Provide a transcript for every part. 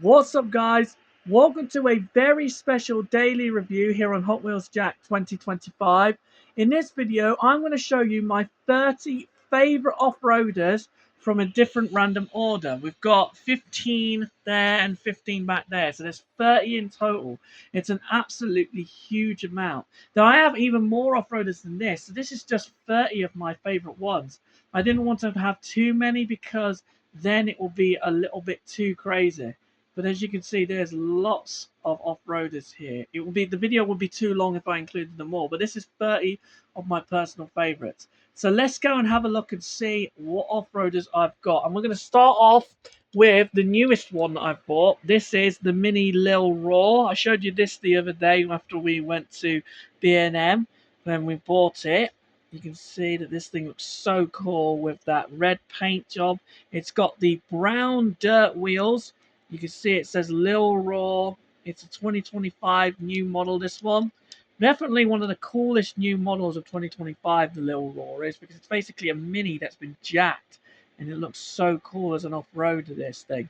What's up, guys? Welcome to a very special daily review here on Hot Wheels Jack 2025. In this video, I'm going to show you my 30 favorite off-roaders from a different random order. We've got 15 there and 15 back there, so there's 30 in total. It's an absolutely huge amount. Now, I have even more off-roaders than this, so this is just 30 of my favorite ones. I didn't want to have too many because then it will be a little bit too crazy. But as you can see, there's lots of off-roaders here. The video would be too long if I included them all, but this is 30 of my personal favorites. So let's go and have a look and see what off-roaders I've got. And we're going to start off with the newest one that I've bought. This is the Mini Lil Raw. I showed you this the other day after we went to B&M when we bought it. You can see that this thing looks so cool with that red paint job. It's got the brown dirt wheels. You can see it says Lil Raw. It's a 2025 new model, this one. Definitely one of the coolest new models of 2025, the Lil Raw is, because it's basically a Mini that's been jacked. And it looks so cool as an off-roader, this thing.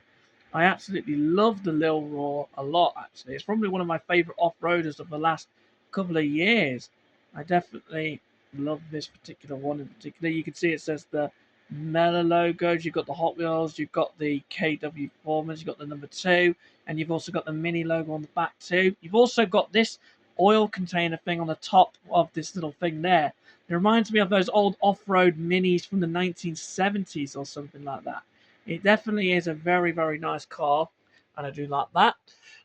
I absolutely love the Lil Raw a lot, actually. It's probably one of my favourite off-roaders of the last couple of years. I definitely love this particular one in particular. You can see it says the Mela logos. You've got the Hot Wheels, you've got the KW Performance, you've got the number 2, and you've also got the Mini logo on the back too. You've also got this oil container thing on the top of this little thing there. It reminds me of those old off-road minis from the 1970s or something like that. It definitely is a very, very nice car, and I do like that.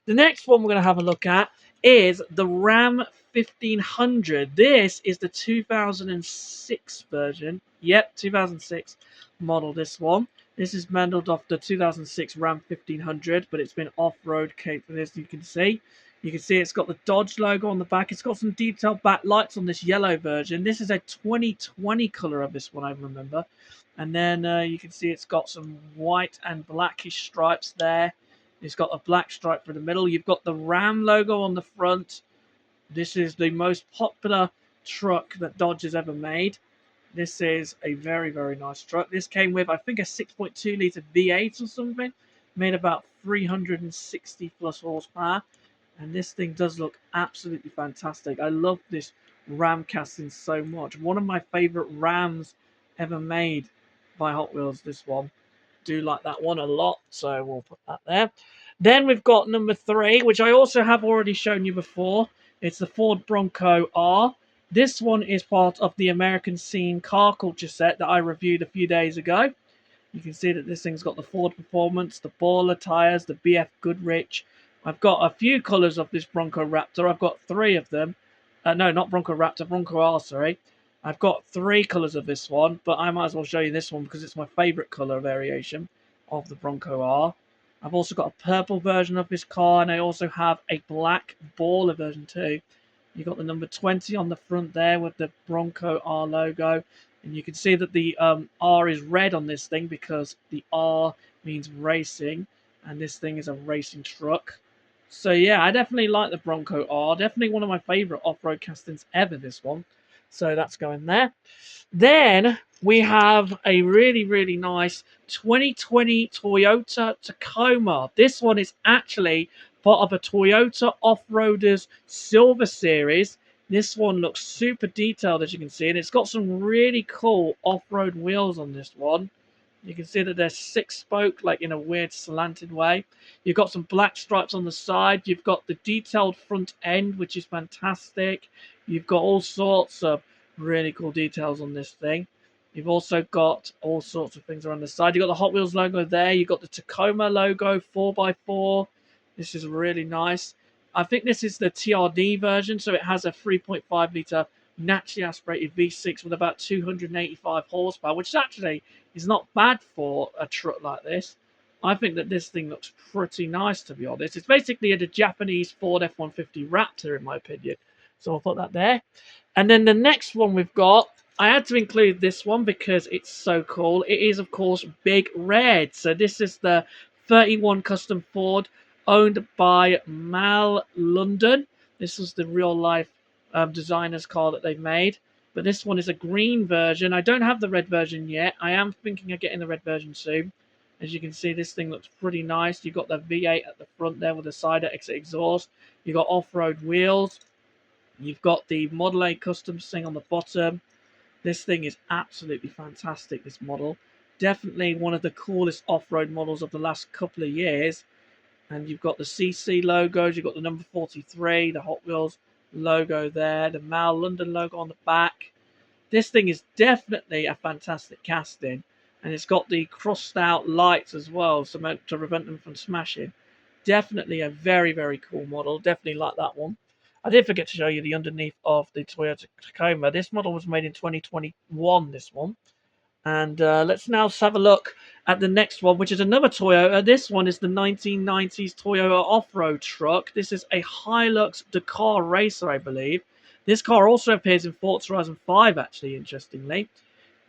The next one we're going to have a look at is the Ram 1500. This is the 2006 version. Yep, 2006 model, this one. This is modeled off the 2006 Ram 1500, but it's been off-road capable, as you can see. You can see it's got the Dodge logo on the back. It's got some detailed back lights on this yellow version. This is a 2020 color of this one, I remember. And then you can see it's got some white and blackish stripes there. It's got a black stripe for the middle. You've got the Ram logo on the front. This is the most popular truck that Dodge has ever made. This is a very, very nice truck. This came with, I think, a 6.2 litre V8 or something. Made about 360 plus horsepower. And this thing does look absolutely fantastic. I love this Ram casting so much. One of my favourite Rams ever made by Hot Wheels, this one. Do like that one a lot, so we'll put that there. Then we've got number 3, which I also have already shown you before. It's the Ford Bronco R. This one is part of the American Scene car culture set that I reviewed a few days ago. You can see that this thing's got the Ford Performance, the Baller tyres, the BF Goodrich. I've got a few colours of this Bronco Raptor. I've got 3 of them. No, not Bronco Raptor, Bronco R, sorry. I've got 3 colours of this one, but I might as well show you this one because it's my favourite colour variation of the Bronco R. I've also got a purple version of this car, and I also have a black Baller version too. You've got the number 20 on the front there with the Bronco R logo. And you can see that the R is red on this thing because the R means racing. And this thing is a racing truck. So yeah, I definitely like the Bronco R. Definitely one of my favourite off-road castings ever, this one. So that's going there. Then we have a really, really nice 2020 Toyota Tacoma. This one is actually part of a Toyota Off-Roaders Silver Series. This one looks super detailed, as you can see, and it's got some really cool off-road wheels on this one. You can see that they're 6-spoke, like in a weird slanted way. You've got some black stripes on the side. You've got the detailed front end, which is fantastic. You've got all sorts of really cool details on this thing. You've also got all sorts of things around the side. You've got the Hot Wheels logo there. You've got the Tacoma logo, 4x4. This is really nice. I think this is the TRD version, so it has a 3.5 litre naturally aspirated V6 with about 285 horsepower, which actually is not bad for a truck like this. I think that this thing looks pretty nice, to be honest. It's basically a Japanese Ford F-150 Raptor, in my opinion. So I'll put that there. And then the next one we've got, I had to include this one because it's so cool. It is, of course, Big Red. So this is the 31 Custom Ford owned by Mal London. This was the real-life designer's car that they've made. But this one is a green version. I don't have the red version yet. I am thinking of getting the red version soon. As you can see, this thing looks pretty nice. You've got the V8 at the front there with the side exit exhaust. You've got off-road wheels. You've got the Model A custom thing on the bottom. This thing is absolutely fantastic, this model. Definitely one of the coolest off-road models of the last couple of years. And you've got the CC logos, you've got the number 43, the Hot Wheels logo there, the Mal London logo on the back. This thing is definitely a fantastic casting. And it's got the crossed out lights as well, so to prevent them from smashing. Definitely a very, very cool model. Definitely like that one. I did forget to show you the underneath of the Toyota Tacoma. This model was made in 2021, this one. And let's now have a look at the next one, which is another Toyota. This one is the 1990s Toyota off-road truck. This is a Hilux Dakar Racer, I believe. This car also appears in Forza Horizon 5, actually, interestingly.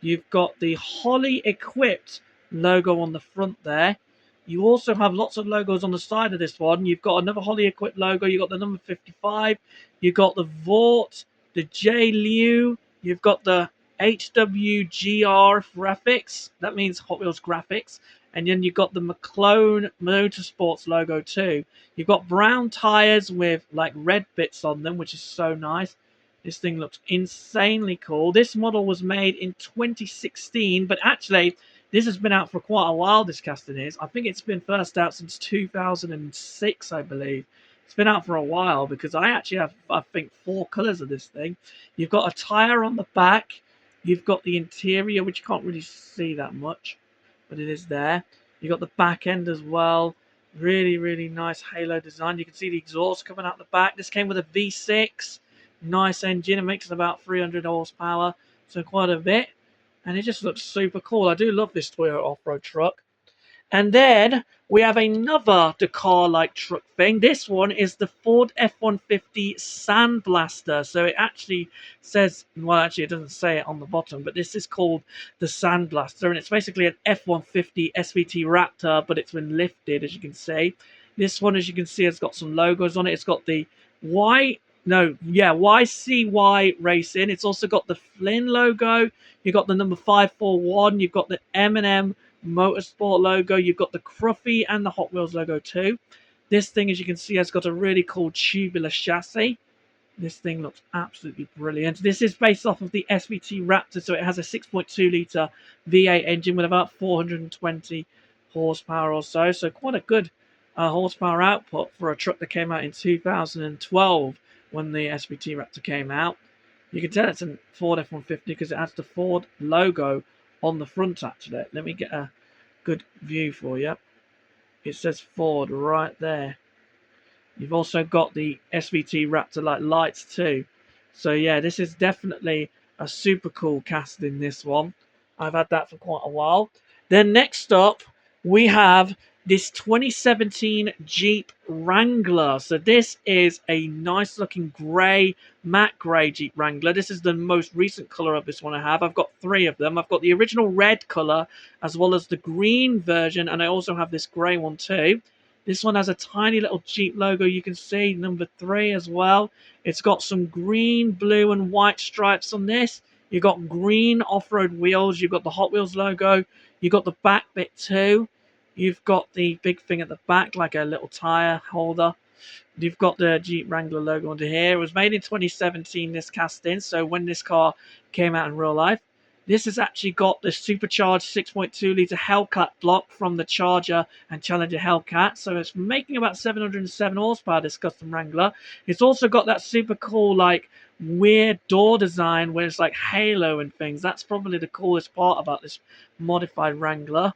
You've got the Holley equipped logo on the front there. You also have lots of logos on the side of this one. You've got another Holley equipped logo. You've got the number 55. You've got the Vought, the J. Liu. You've got the HWGR graphics. That means Hot Wheels graphics. And then you've got the McLaren Motorsports logo too. You've got brown tires with like red bits on them, which is so nice. This thing looks insanely cool. This model was made in 2016, but actually, this has been out for quite a while, this casting is. I think it's been first out since 2006, I believe. It's been out for a while because I actually have, I think, 4 colours of this thing. You've got a tyre on the back. You've got the interior, which you can't really see that much, but it is there. You've got the back end as well. Really, really nice halo design. You can see the exhaust coming out the back. This came with a V6. Nice engine. It makes about 300 horsepower, so quite a bit. And it just looks super cool. I do love this Toyota off-road truck. And then we have another Dakar-like truck thing. This one is the Ford F-150 Sandblaster. So it actually says, well, actually it doesn't say it on the bottom, but this is called the Sandblaster. And it's basically an F-150 SVT Raptor, but it's been lifted, as you can see. This one, as you can see, has got some logos on it. It's got the YCY Racing. It's also got the Flynn logo. You've got the number 541. You've got the M&M Motorsport logo. You've got the Cruffy and the Hot Wheels logo too. This thing, as you can see, has got a really cool tubular chassis. This thing looks absolutely brilliant. This is based off of the SVT Raptor, so it has a 6.2 litre V8 engine with about 420 horsepower or so. So quite a good horsepower output for a truck that came out in 2012 when the SVT Raptor came out. You can tell it's a Ford F-150 because it has the Ford logo on the front, actually. Let me get a good view for you. It says Ford right there. You've also got the SVT Raptor like lights too. So yeah, this is definitely a super cool casting, this one. I've had that for quite a while. Then next up, we have this 2017 Jeep Wrangler. So this is a nice looking grey, matte grey Jeep Wrangler. This is the most recent colour of this one I have. I've got 3 of them. I've got the original red colour as well as the green version, and I also have this grey one too. This one has a tiny little Jeep logo. You can see number 3 as well. It's got some green, blue, and white stripes on this. You've got green off-road wheels. You've got the Hot Wheels logo. You've got the back bit too. You've got the big thing at the back, like a little tyre holder. You've got the Jeep Wrangler logo under here. It was made in 2017, this casting, so when this car came out in real life. This has actually got the supercharged 6.2 litre Hellcat block from the Charger and Challenger Hellcat. So it's making about 707 horsepower, this custom Wrangler. It's also got that super cool, like, weird door design where it's like halo and things. That's probably the coolest part about this modified Wrangler.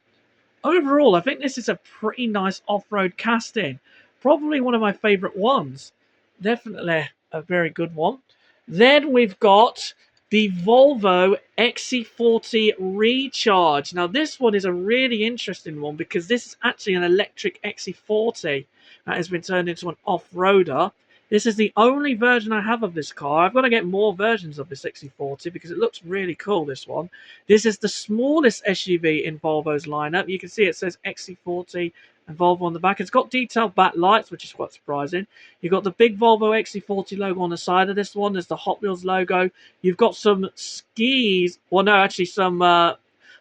Overall, I think this is a pretty nice off-road casting. Probably one of my favourite ones. Definitely a very good one. Then we've got the Volvo XC40 Recharge. Now, this one is a really interesting one because this is actually an electric XC40 that has been turned into an off-roader. This is the only version I have of this car. I've got to get more versions of this XC40 because it looks really cool, this one. This is the smallest SUV in Volvo's lineup. You can see it says XC40 and Volvo on the back. It's got detailed back lights, which is quite surprising. You've got the big Volvo XC40 logo on the side of this one. There's the Hot Wheels logo. You've got some skis. Well, no, actually some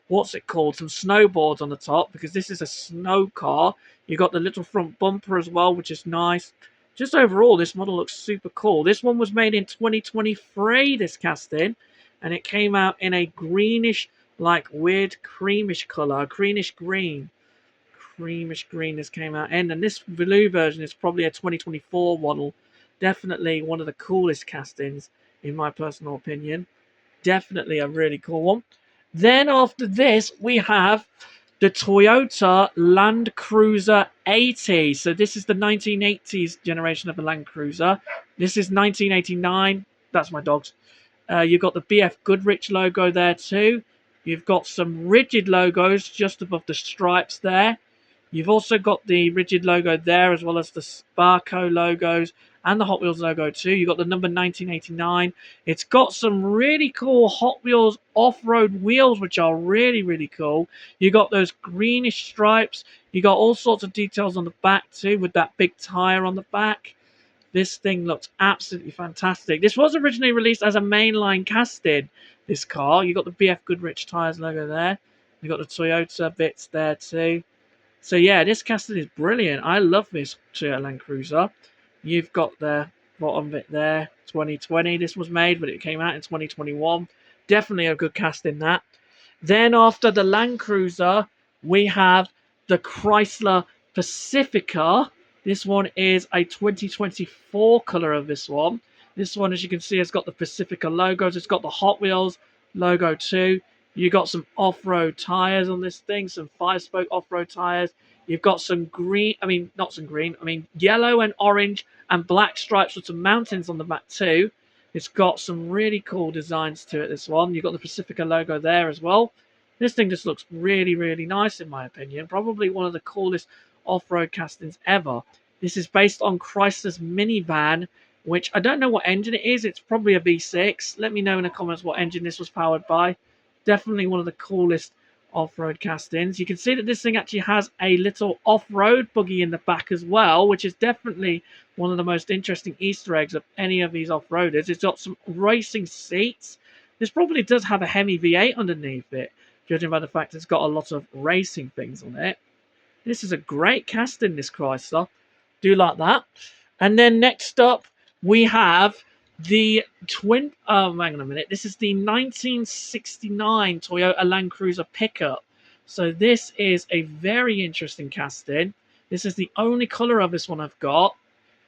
what's it called, some snowboards on the top, because this is a snow car. You got the little front bumper as well, which is nice. Just overall, this model looks super cool. This one was made in 2023, this casting, and it came out in a greenish, like weird creamish color, greenish green. Creamish green this came out in, and this blue version is probably a 2024 model. Definitely one of the coolest castings, in my personal opinion. Definitely a really cool one. Then after this, we have the Toyota Land Cruiser 80. So this is the 1980s generation of the Land Cruiser. This is 1989. That's my dogs. You've got the BF Goodrich logo there too. You've got some rigid logos just above the stripes there. You've also got the rigid logo there, as well as the Sparco logos and the Hot Wheels logo too. You've got the number 1989. It's got some really cool Hot Wheels off-road wheels, which are really, really cool. You got those greenish stripes. You got all sorts of details on the back too, with that big tire on the back. This thing looks absolutely fantastic. This was originally released as a mainline casting, this car. You got the BF Goodrich tires logo there. You got the Toyota bits there too. So yeah, this casting is brilliant. I love this Toyota Land Cruiser. You've got the bottom bit there, 2020 this was made, but it came out in 2021. Definitely a good casting that. Then after the Land Cruiser, we have the Chrysler Pacifica. This one is a 2024 color of this one. This one, as you can see, has got the Pacifica logos. It's got the Hot Wheels logo too. You got some off-road tires on this thing, some 5-spoke off-road tires. You've got some green, not some green, yellow and orange and black stripes with some mountains on the back too. It's got some really cool designs to it, this one. You've got the Pacifica logo there as well. This thing just looks really, really nice in my opinion. Probably one of the coolest off-road castings ever. This is based on Chrysler's minivan, which I don't know what engine it is. It's probably a V6. Let me know in the comments what engine this was powered by. Definitely one of the coolest off-road castings. You can see that this thing actually has a little off-road buggy in the back as well, which is definitely one of the most interesting Easter eggs of any of these off-roaders. It's got some racing seats. This probably does have a Hemi V8 underneath it, judging by the fact it's got a lot of racing things on it. This is a great casting, this Chrysler. Do like that. And then next up, we have the hang on a minute. This is the 1969 Toyota Land Cruiser pickup. So this is a very interesting casting. This is the only color of this one I've got.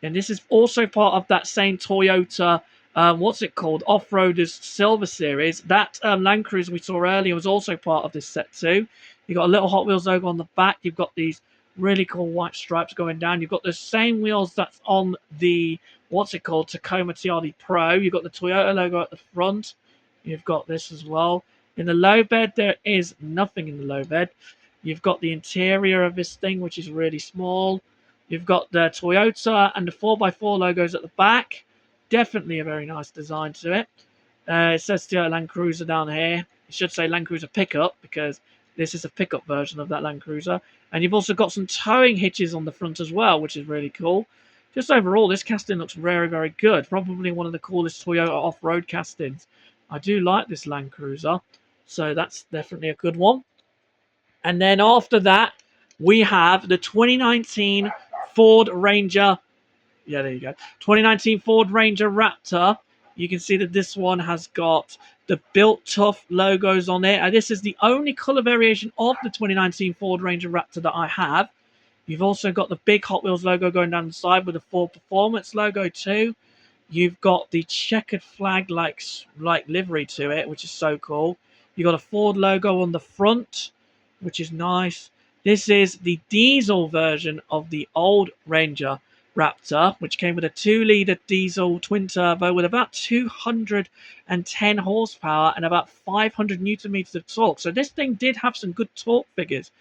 And this is also part of that same Toyota, Off-Roaders Silver Series. That Land Cruiser we saw earlier was also part of this set too. You've got a little Hot Wheels logo on the back. You've got these really cool white stripes going down. You've got the same wheels that's on the Tacoma TRD Pro. You've got the Toyota logo at the front. You've got this as well. In the low bed, there is nothing in the low bed. You've got the interior of this thing, which is really small. You've got the Toyota and the 4x4 logos at the back. Definitely a very nice design to it. It says Toyota Land Cruiser down here. It should say Land Cruiser Pickup, because this is a pickup version of that Land Cruiser. And you've also got some towing hitches on the front as well, which is really cool. Just overall, this casting looks very, very good. Probably one of the coolest Toyota off-road castings. I do like this Land Cruiser, so that's definitely a good one. And then after that, we have the 2019 Ford Ranger. Yeah, there you go. 2019 Ford Ranger Raptor. You can see that this one has got the Built Tough logos on it. And this is the only color variation of the 2019 Ford Ranger Raptor that I have. You've also got the big Hot Wheels logo going down the side with the Ford Performance logo too. You've got the checkered flag like livery to it, which is so cool. You've got a Ford logo on the front, which is nice. This is the diesel version of the old Ranger Raptor, which came with a 2-liter diesel twin turbo with about 210 horsepower and about 500 newton meters of torque. So this thing did have some good torque figures.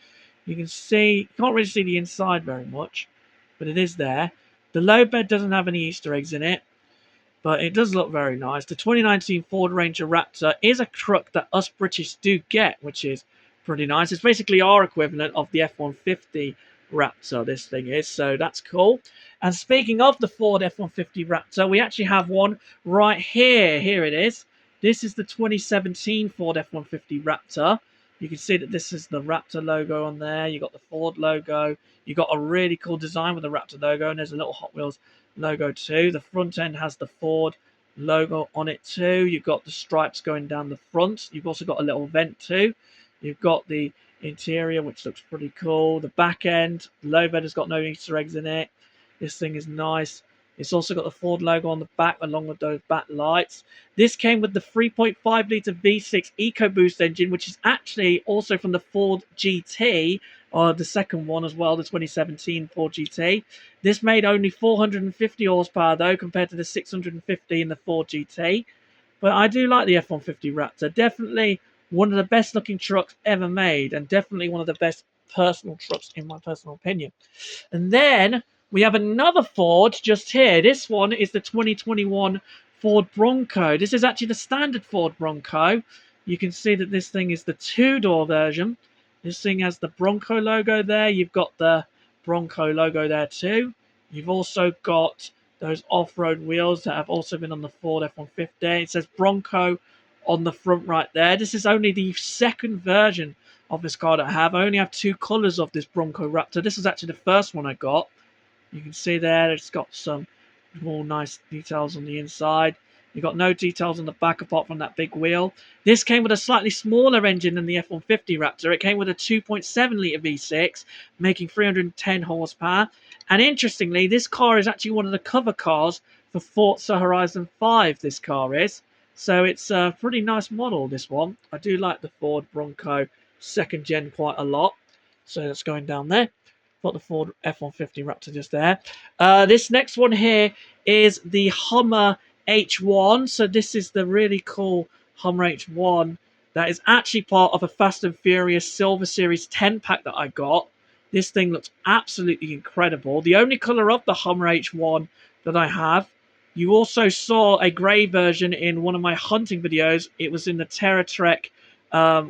You can see, you can't really see the inside very much, but it is there. The low bed doesn't have any Easter eggs in it, but it does look very nice. The 2019 Ford Ranger Raptor is a truck that us British do get, which is pretty nice. It's basically our equivalent of the F-150 Raptor, this thing is, so that's cool. And speaking of the Ford F-150 Raptor, we actually have one right here. Here it is. This is the 2017 Ford F-150 Raptor. You can see that this is the Raptor logo on there. You got the Ford logo. You got a really cool design with the Raptor logo, and there's a little Hot Wheels logo too. The front end has the Ford logo on it too. You've got the stripes going down the front. You've also got a little vent too. You've got the interior, which looks pretty cool. The back end, the low bed has got no Easter eggs in it. This thing is nice. It's also got the Ford logo on the back along with those back lights. This came with the 3.5 litre V6 EcoBoost engine, which is actually also from the Ford GT, or the second one as well, the 2017 Ford GT. This made only 450 horsepower though, compared to the 650 in the Ford GT. But I do like the F-150 Raptor. Definitely one of the best looking trucks ever made, and definitely one of the best personal trucks in my personal opinion. And then we have another Ford just here. This one is the 2021 Ford Bronco. This is actually the standard Ford Bronco. You can see that this thing is the two-door version. This thing has the Bronco logo there. You've got the Bronco logo there too. You've also got those off-road wheels that have also been on the Ford F-150. It says Bronco on the front right there. This is only the second version of this car that I have. I only have two colours of this Bronco Raptor. This is actually the first one I got. You can see there it's got some more nice details on the inside. You've got no details on the back apart from that big wheel. This came with a slightly smaller engine than the F-150 Raptor. It came with a 2.7 litre V6, making 310 horsepower. And interestingly, this car is actually one of the cover cars for Forza Horizon 5, this car is. So it's a pretty nice model, this one. I do like the Ford Bronco 2nd gen quite a lot. So that's going down there. Got the Ford F-150 Raptor just there. This next one here is the Hummer H1. So this is the really cool Hummer H1 that is actually part of a Fast and Furious Silver Series 10 pack that I got. This thing looks absolutely incredible. The only color of the Hummer H1 that I have. You also saw a grey version in one of my hunting videos. It was in the TerraTrek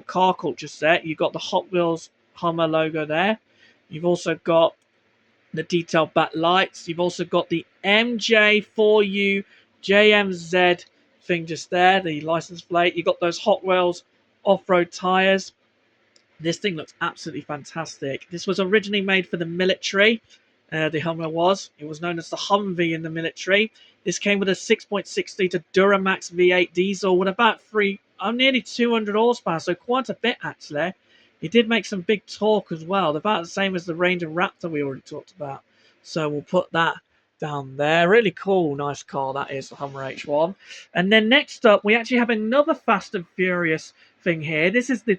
car culture set. You got the Hot Wheels Hummer logo there. You've also got the detailed back lights. You've also got the MJ4U JMZ thing just there, the license plate. You've got those Hot Wheels off-road tyres. This thing looks absolutely fantastic. This was originally made for the military. The Hummer was. It was known as the Humvee in the military. This came with a 6.6 litre Duramax V8 diesel with about nearly 200 horsepower, so quite a bit actually. It did make some big torque as well, about the same as the Ranger Raptor we already talked about. So we'll put that down there. Really cool, nice car that is, the Hummer H1. And then next up, we actually have another Fast and Furious thing here. This is the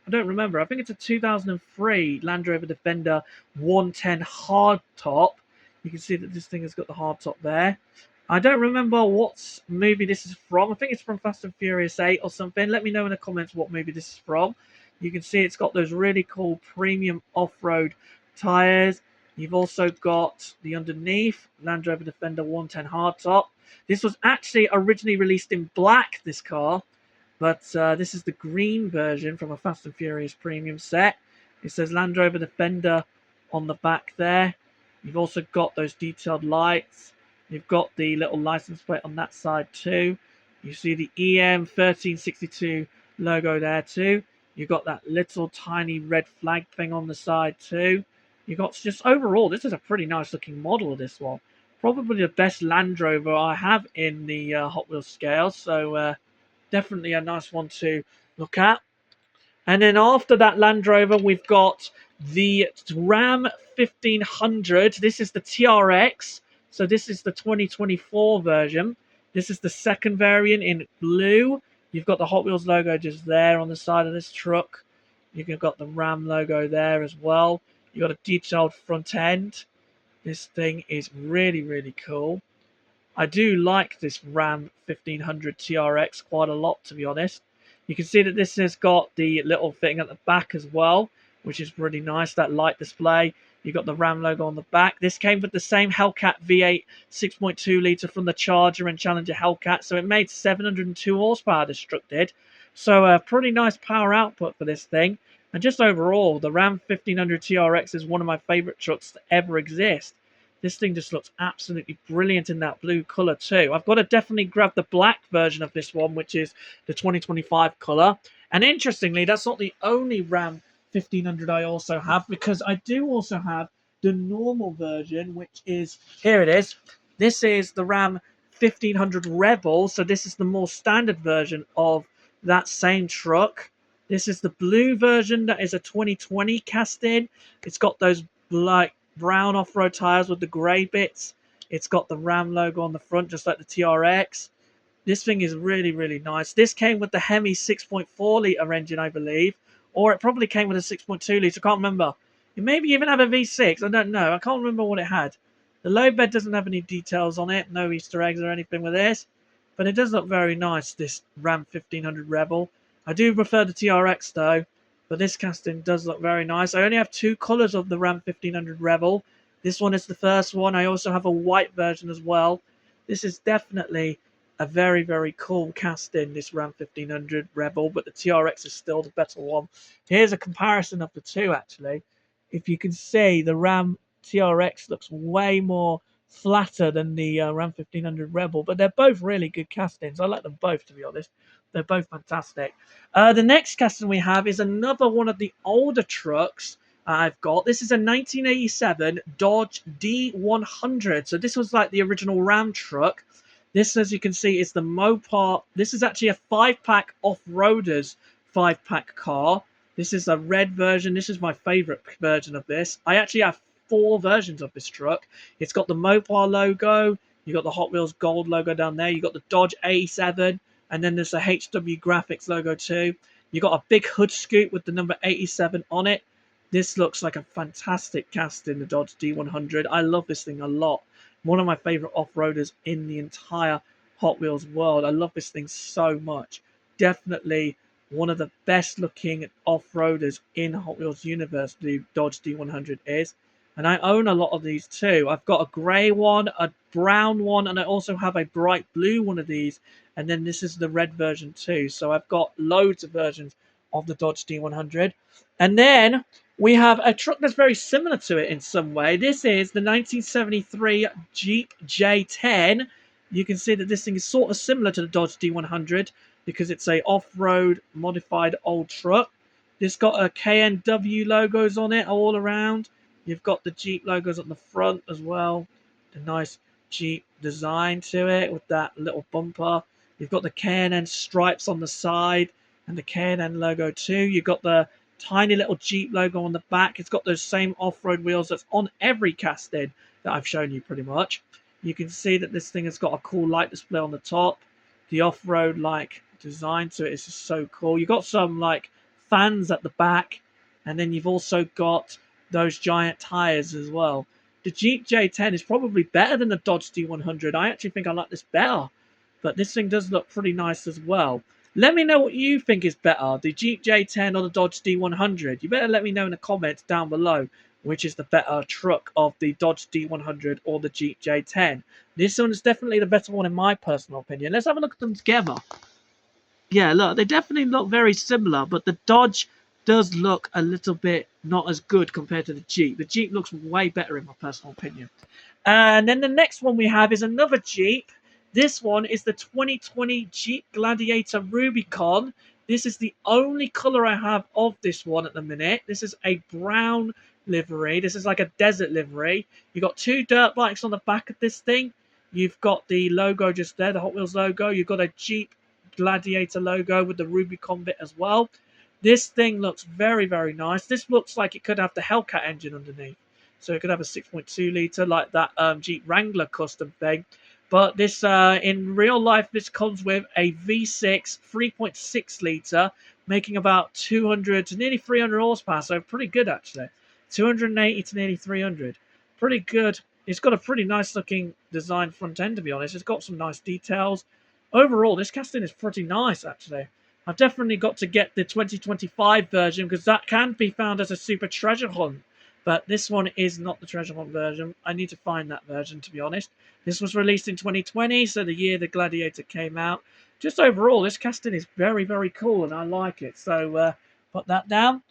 I don't remember. I think it's a 2003 Land Rover Defender 110 hardtop. You can see that this thing has got the hardtop there. I don't remember what movie this is from. I think it's from Fast and Furious 8 or something. Let me know in the comments what movie this is from. You can see it's got those really cool premium off-road tyres. You've also got the underneath Land Rover Defender 110 hardtop. This was actually originally released in black, this car. But this is the green version from a Fast and Furious premium set. It says Land Rover Defender on the back there. You've also got those detailed lights. You've got the little license plate on that side too. You see the EM1362 logo there too. You've got that little tiny red flag thing on the side too. You've got just overall, this is a pretty nice looking model of this one. Probably the best Land Rover I have in the Hot Wheels scale. So definitely a nice one to look at. And then after that Land Rover, we've got the Ram 1500. This is the TRX. So this is the 2024 version. This is the second variant in blue. You've got the Hot Wheels logo just there on the side of this truck. You've got the Ram logo there as well. You've got a detailed front end. This thing is really, really cool. I do like this Ram 1500 TRX quite a lot, to be honest. You can see that this has got the little thing at the back as well, which is really nice, that light display. You've got the Ram logo on the back. This came with the same Hellcat V8 6.2 litre from the Charger and Challenger Hellcat, so it made 702 horsepower, this truck did. So a pretty nice power output for this thing. And just overall, the Ram 1500 TRX is one of my favourite trucks to ever exist. This thing just looks absolutely brilliant in that blue color too. I've got to definitely grab the black version of this one, which is the 2025 color. And interestingly, that's not the only RAM 1500 I also have, because I do also have the normal version, which is, here it is. This is the RAM 1500 Rebel. So this is the more standard version of that same truck. This is the blue version that is a 2020 cast in. It's got those like brown off-road tires with the grey bits. It's got the Ram logo on the front, just like the TRX. This thing is really, really nice. This came with the Hemi 6.4 litre engine, I believe, or it probably came with a 6.2 litre. I can't remember. It maybe even have a V6. I don't know. I can't remember what it had. The load bed doesn't have any details on it. No Easter eggs or anything with this. But it does look very nice, this Ram 1500 Rebel. I do prefer the TRX though, but this casting does look very nice. I only have two colours of the Ram 1500 Rebel. This one is the first one. I also have a white version as well. This is definitely a very, very cool casting, this Ram 1500 Rebel, but the TRX is still the better one. Here's a comparison of the two, actually. If you can see, the Ram TRX looks way more flatter than the Ram 1500 Rebel, but they're both really good castings. I like them both, to be honest. They're both fantastic. The next casting we have is another one of the older trucks I've got. This is a 1987 Dodge D100. So this was like the original Ram truck. This, as you can see, is the Mopar. This is actually a 5-pack off-roaders 5-pack car. This is a red version. This is my favorite version of this. I actually have 4 versions of this truck. It's got the Mopar logo. You got the Hot Wheels Gold logo down there. You got the Dodge 87. And then there's the HW Graphics logo too. You got a big hood scoop with the number 87 on it. This looks like a fantastic casting, the Dodge D100. I love this thing a lot. One of my favorite off-roaders in the entire Hot Wheels world. I love this thing so much. Definitely one of the best looking off-roaders in Hot Wheels universe, the Dodge D100 is. And I own a lot of these too. I've got a grey one, a brown one, and I also have a bright blue one of these. And then this is the red version too. So I've got loads of versions of the Dodge D100. And then we have a truck that's very similar to it in some way. This is the 1973 Jeep J10. You can see that this thing is sort of similar to the Dodge D100 because it's a off-road modified old truck. It's got a KNW logos on it all around. You've got the Jeep logos on the front as well. The nice Jeep design to it with that little bumper. You've got the K&N stripes on the side and the K&N logo too. You've got the tiny little Jeep logo on the back. It's got those same off-road wheels that's on every casting that I've shown you pretty much. You can see that this thing has got a cool light display on the top. The off-road like design to it is just so cool. You've got some like fans at the back, and then you've also got those giant tires as well. The Jeep J10 is probably better than the Dodge D100. I actually think I like this better, but this thing does look pretty nice as well. Let me know what you think is better, the Jeep J10 or the Dodge D100. You better let me know in the comments down below which is the better truck of the Dodge D100 or the Jeep J10. This one is definitely the better one in my personal opinion. Let's have a look at them together. Yeah, look, they definitely look very similar, but the Dodge does look a little bit not as good compared to the Jeep. The Jeep looks way better in my personal opinion. And then the next one we have is another Jeep. This one is the 2020 Jeep Gladiator Rubicon. This is the only color I have of this one at the minute. This is a brown livery. This is like a desert livery. You've got 2 dirt bikes on the back of this thing. You've got the logo just there, the Hot Wheels logo. You've got a Jeep Gladiator logo with the Rubicon bit as well. This thing looks very, very nice. This looks like it could have the Hellcat engine underneath. So it could have a 6.2 litre like that Jeep Wrangler custom thing. But this, in real life, this comes with a V6 3.6 litre, making about 200 to nearly 300 horsepower. So pretty good, actually. 280 to nearly 300. Pretty good. It's got a pretty nice looking design front end, to be honest. It's got some nice details. Overall, this casting is pretty nice, actually. I've definitely got to get the 2025 version because that can be found as a Super Treasure Hunt. But this one is not the Treasure Hunt version. I need to find that version, to be honest. This was released in 2020, so the year the Gladiator came out. Just overall, this casting is very, very cool, and I like it. So, put that down.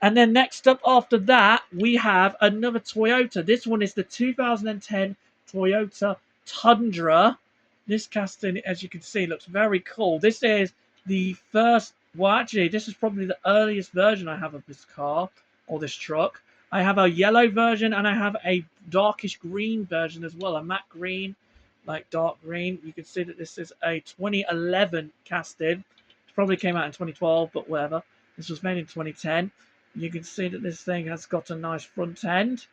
And then next up after that, we have another Toyota. This one is the 2010 Toyota Tundra. This casting, as you can see, looks very cool. This is the first, well, actually, this is probably the earliest version I have of this car or this truck. I have a yellow version and I have a darkish green version as well, a matte green, like dark green. You can see that this is a 2011 casting. It probably came out in 2012, but whatever. This was made in 2010. You can see that this thing has got a nice front end.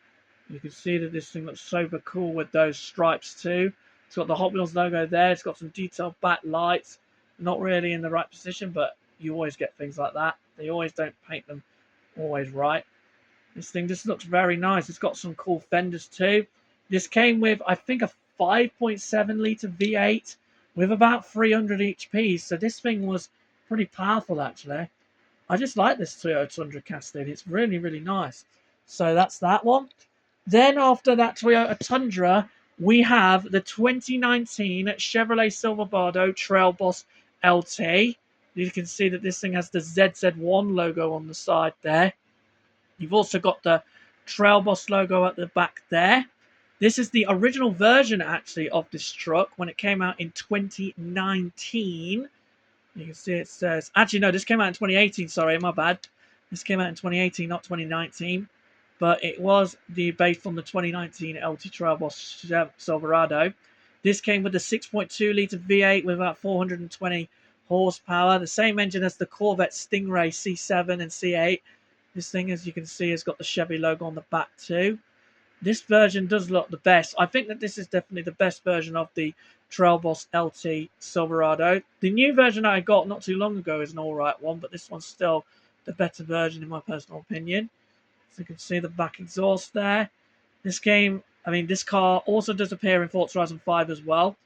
You can see that this thing looks super cool with those stripes too. It's got the Hot Wheels logo there. It's got some detailed back lights. Not really in the right position, but you always get things like that. They always don't paint them always right. This thing just looks very nice. It's got some cool fenders too. This came with, I think, a 5.7 litre V8 with about 300 HP. So this thing was pretty powerful actually. I just like this Toyota Tundra casting. It's really, really nice. So that's that one. Then after that Toyota Tundra, we have the 2019 Chevrolet Silverado Trail Boss LT. You can see that this thing has the ZZ1 logo on the side there. You've also got the Trail Boss logo at the back there. This is the original version, actually, of this truck when it came out in 2019. You can see it says, actually, no, this came out in 2018. Sorry, my bad. This came out in 2018, not 2019. But it was based on the 2019 LT Trail Boss Silverado. This came with a 6.2 litre V8 with about 420 horsepower. The same engine as the Corvette Stingray C7 and C8. This thing, as you can see, has got the Chevy logo on the back too. This version does look the best. I think that this is definitely the best version of the Trail Boss LT Silverado. The new version I got not too long ago is an alright one, but this one's still the better version in my personal opinion. So you can see the back exhaust there. This car also does appear in Forza Horizon 5 as well.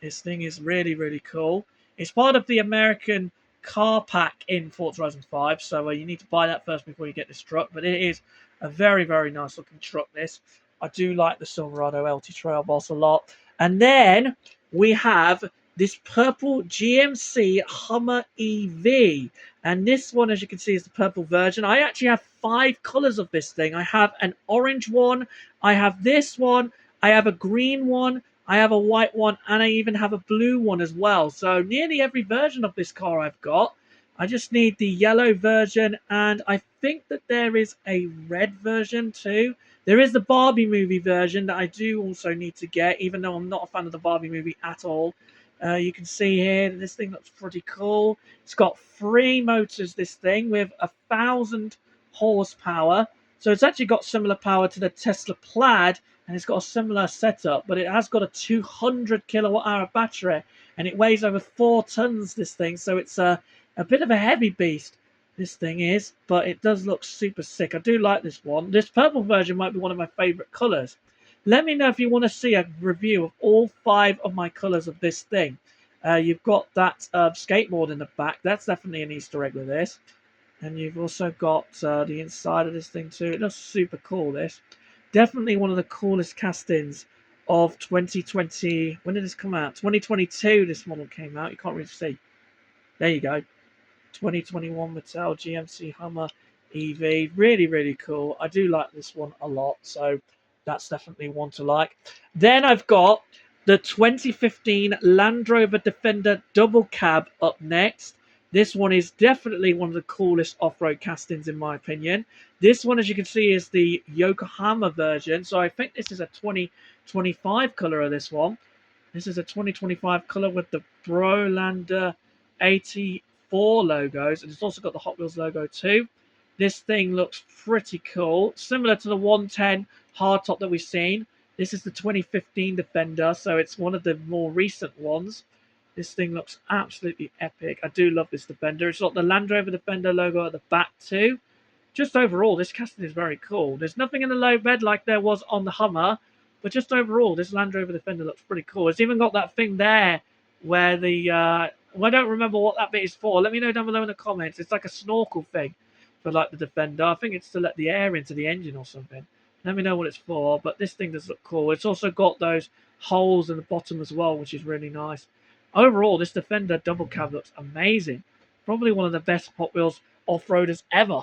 This thing is really, really cool. It's part of the American car pack in Forza Horizon 5, so you need to buy that first before you get this truck, but it is a very, very nice looking truck, this. I do like the Silverado LT Trail Boss a lot. And then we have this purple GMC Hummer EV. And this one, as you can see, is the purple version. I actually have 5 colors of this thing. I have an orange one, I have this one, I have a green one, I have a white one, and I even have a blue one as well. So nearly every version of this car I've got. I just need the yellow version, and I think that there is a red version too. There is the Barbie movie version that I do also need to get, even though I'm not a fan of the Barbie movie at all. You can see here, this thing looks pretty cool. It's got 3 motors, this thing, with 1,000 horsepower. So it's actually got similar power to the Tesla Plaid, and it's got a similar setup, but it has got a 200 kilowatt hour battery, and it weighs over 4 tons, this thing. So it's a bit of a heavy beast, this thing is, but it does look super sick. I do like this one. This purple version might be one of my favorite colors. Let me know if you want to see a review of all 5 of my colors of this thing. You've got that skateboard in the back. That's definitely an Easter egg with this. And you've also got the inside of this thing too. It looks super cool, this. Definitely one of the coolest castings of 2020. When did this come out? 2022 this model came out. You can't really see. There you go. 2021 Mattel GMC Hummer EV. Really, really cool. I do like this one a lot. So that's definitely one to like. Then I've got the 2015 Land Rover Defender Double Cab up next. This one is definitely one of the coolest off-road castings in my opinion. This one, as you can see, is the Yokohama version. So I think this is a 2025 color of this one. This is a 2025 color with the Brolander 84 logos. And it's also got the Hot Wheels logo too. This thing looks pretty cool. Similar to the 110 hardtop that we've seen. This is the 2015 Defender, so it's one of the more recent ones. This thing looks absolutely epic. I do love this Defender. It's got the Land Rover Defender logo at the back too. Just overall, this casting is very cool. There's nothing in the low bed like there was on the Hummer, but just overall, this Land Rover Defender looks pretty cool. It's even got that thing there where the... I don't remember what that bit is for. Let me know down below in the comments. It's like a snorkel thing for like the Defender. I think it's to let the air into the engine or something. Let me know what it's for, but this thing does look cool. It's also got those holes in the bottom as well, which is really nice. Overall, this Defender double cab looks amazing. Probably one of the best Hot Wheels off-roaders ever.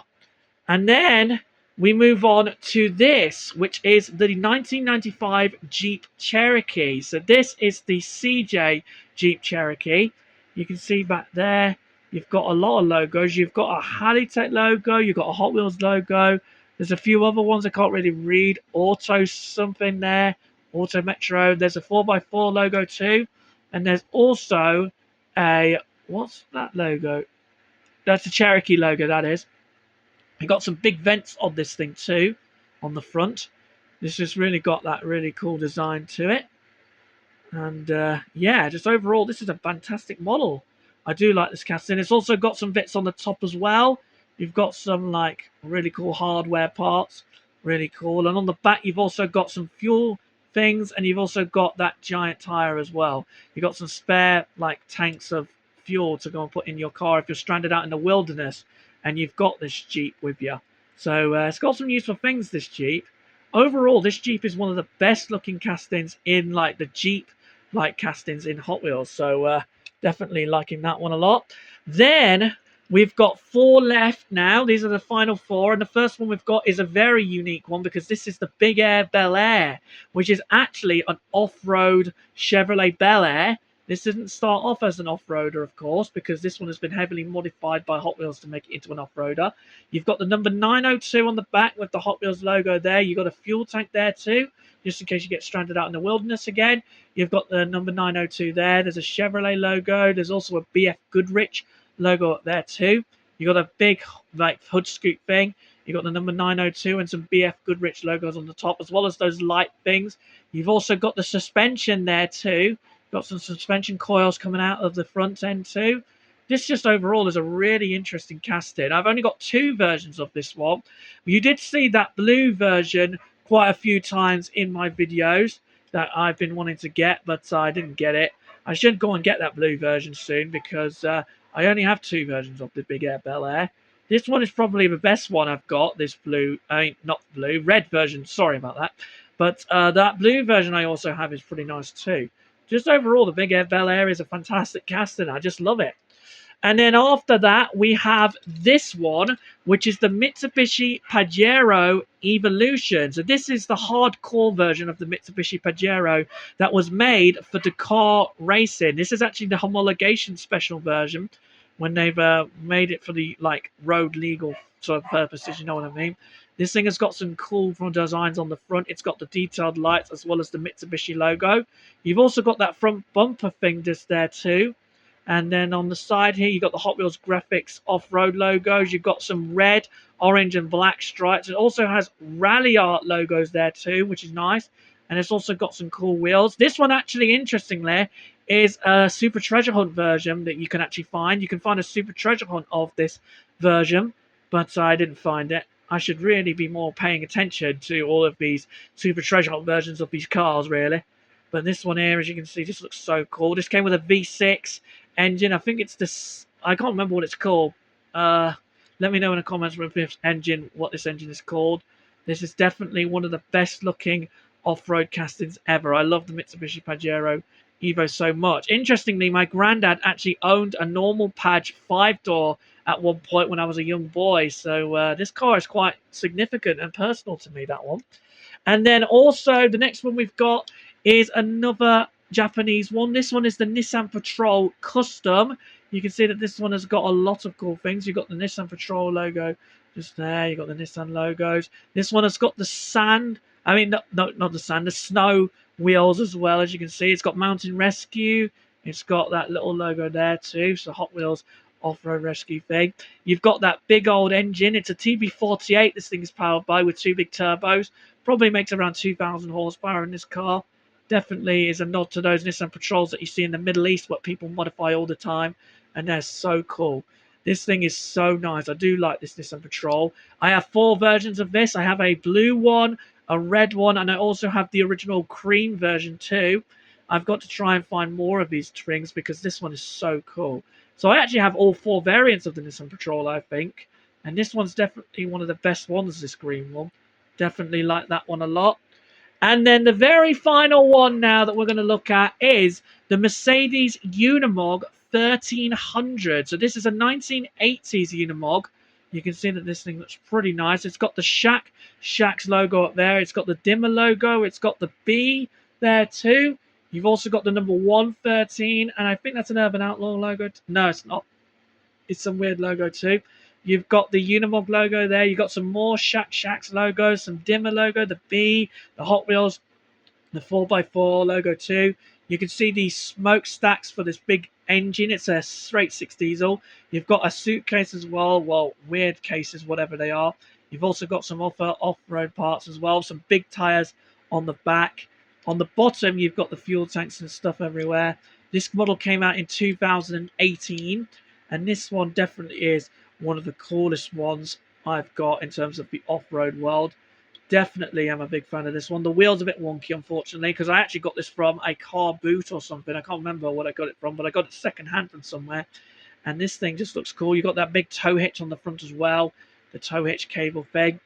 And then we move on to this, which is the 1995 Jeep Cherokee. So this is the CJ Jeep Cherokee. You can see back there, you've got a lot of logos. You've got a Halitech logo. You've got a Hot Wheels logo. There's a few other ones I can't really read. Auto something there. Auto Metro. There's a 4x4 logo too. And there's also a, what's that logo? That's the Cherokee logo, that is. We got some big vents on this thing too, on the front. This has really got that really cool design to it. And yeah, just overall, this is a fantastic model. I do like this casting. It's also got some bits on the top as well. You've got some like really cool hardware parts. Really cool. And on the back, you've also got some fuel things. And you've also got that giant tire as well. You've got some spare like tanks of fuel to go and put in your car if you're stranded out in the wilderness. And you've got this Jeep with you. So it's got some useful things, this Jeep. Overall, this Jeep is one of the best looking castings in like the Jeep like castings in Hot Wheels. So definitely liking that one a lot. Then we've got 4 left now. These are the final 4. And the first one we've got is a very unique one because this is the Big Air Bel Air, which is actually an off-road Chevrolet Bel Air. This didn't start off as an off-roader, of course, because this one has been heavily modified by Hot Wheels to make it into an off-roader. You've got the number 902 on the back with the Hot Wheels logo there. You've got a fuel tank there too, just in case you get stranded out in the wilderness again. You've got the number 902 there. There's a Chevrolet logo. There's also a BF Goodrich logo up there too. You've got a big like hood scoop thing. You've got the number 902 and some BF Goodrich logos on the top, as well as those light things. You've also got the suspension there too. Got some suspension coils coming out of the front end too. This just overall is a really interesting casting. I've only got 2 versions of this one. You did see that blue version quite a few times in my videos that I've been wanting to get, but I didn't get it. I should go and get that blue version soon because I only have 2 versions of the Big Air Bel Air. This one is probably the best one I've got, this blue, not blue, red version, sorry about that. But that blue version I also have is pretty nice too. Just overall, the Big Air Bel Air is a fantastic casting. I just love it. And then after that, we have this one, which is the Mitsubishi Pajero Evolution. So this is the hardcore version of the Mitsubishi Pajero that was made for Dakar racing. This is actually the homologation special version when they've made it for the like road legal sort of purposes, you know what I mean? This thing has got some cool front designs on the front. It's got the detailed lights as well as the Mitsubishi logo. You've also got that front bumper thing just there too. And then on the side here, you've got the Hot Wheels Graphics off-road logos. You've got some red, orange, and black stripes. It also has Rally Art logos there too, which is nice. And it's also got some cool wheels. This one, actually, interestingly, is a Super Treasure Hunt version that you can actually find. You can find a Super Treasure Hunt of this version, but I didn't find it. I should really be more paying attention to all of these Super Treasure Hunt versions of these cars, really. But this one here, as you can see, this looks so cool. This came with a V6 engine. I think it's this. I can't remember what it's called. Let me know in the comments with this engine, what this engine is called. This is definitely one of the best looking off-road castings ever. I love the Mitsubishi Pajero Evo so much. Interestingly, my granddad actually owned a normal Paj 5-door at one point when I was a young boy. So this car is quite significant and personal to me, that one. And then also the next one we've got is another Japanese one. This one is the Nissan Patrol Custom. You can see that this one has got a lot of cool things. You've got the Nissan Patrol logo just there. You've got the Nissan logos. This one has got the sand. I mean, not the sand, the snow wheels as well, as you can see. It's got Mountain Rescue. It's got that little logo there too. So Hot Wheels off-road rescue thing. You've got that big old engine. It's a TB48 this thing is powered by with 2 big turbos. Probably makes around 2,000 horsepower in this car. Definitely is a nod to those Nissan Patrols that you see in the Middle East, what people modify all the time, and they're so cool. This thing is so nice. I do like this Nissan Patrol. I have 4 versions of this. I have a blue one, a red one, and I also have the original cream version too. I've got to try and find more of these things because this one is so cool. So I actually have all 4 variants of the Nissan Patrol, I think. And this one's definitely one of the best ones, this green one. Definitely like that one a lot. And then the very final one now that we're going to look at is the Mercedes Unimog 1300. So this is a 1980s Unimog. You can see that this thing looks pretty nice. It's got the Shaq's logo up there. It's got the Dimmer logo. It's got the B there too. You've also got the number 113, and I think that's an Urban Outlaw logo. No, it's not. It's some weird logo too. You've got the Unimog logo there. You've got some more Shaq's logos, some Dimmer logo, the B, the Hot Wheels, the 4x4 logo too. You can see these smokestacks for this big engine. It's a straight 6 diesel. You've got a suitcase as well. Well, weird cases, whatever they are. You've also got some off-road parts as well. Some big tires on the back. On the bottom, you've got the fuel tanks and stuff everywhere. This model came out in 2018. And this one definitely is one of the coolest ones I've got in terms of the off-road world. Definitely am a big fan of this one. The wheel's a bit wonky, unfortunately, because I actually got this from a car boot or something. I can't remember what I got it from, but I got it second-hand from somewhere. And this thing just looks cool. You've got that big tow hitch on the front as well. The tow hitch cable thing.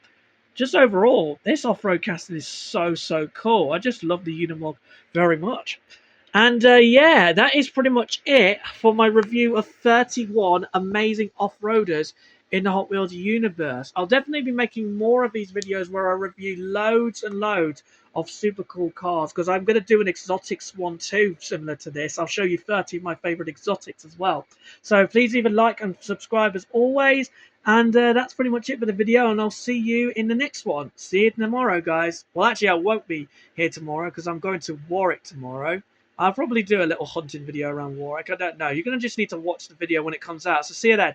Just overall, this off-road casting is so cool. I just love the Unimog very much. And yeah, that is pretty much it for my review of 31 amazing off-roaders in the Hot Wheels universe. I'll definitely be making more of these videos where I review loads and loads of super cool cars, because I'm going to do an exotics one too, similar to this. I'll show you 30 of my favorite exotics as well. So please leave a like and subscribe as always. And that's pretty much it for the video, and I'll see you in the next one. See you tomorrow, guys. Well, actually, I won't be here tomorrow because I'm going to Warwick tomorrow. I'll probably do a little hunting video around Warwick. I don't know. You're going to just need to watch the video when it comes out. So see you then.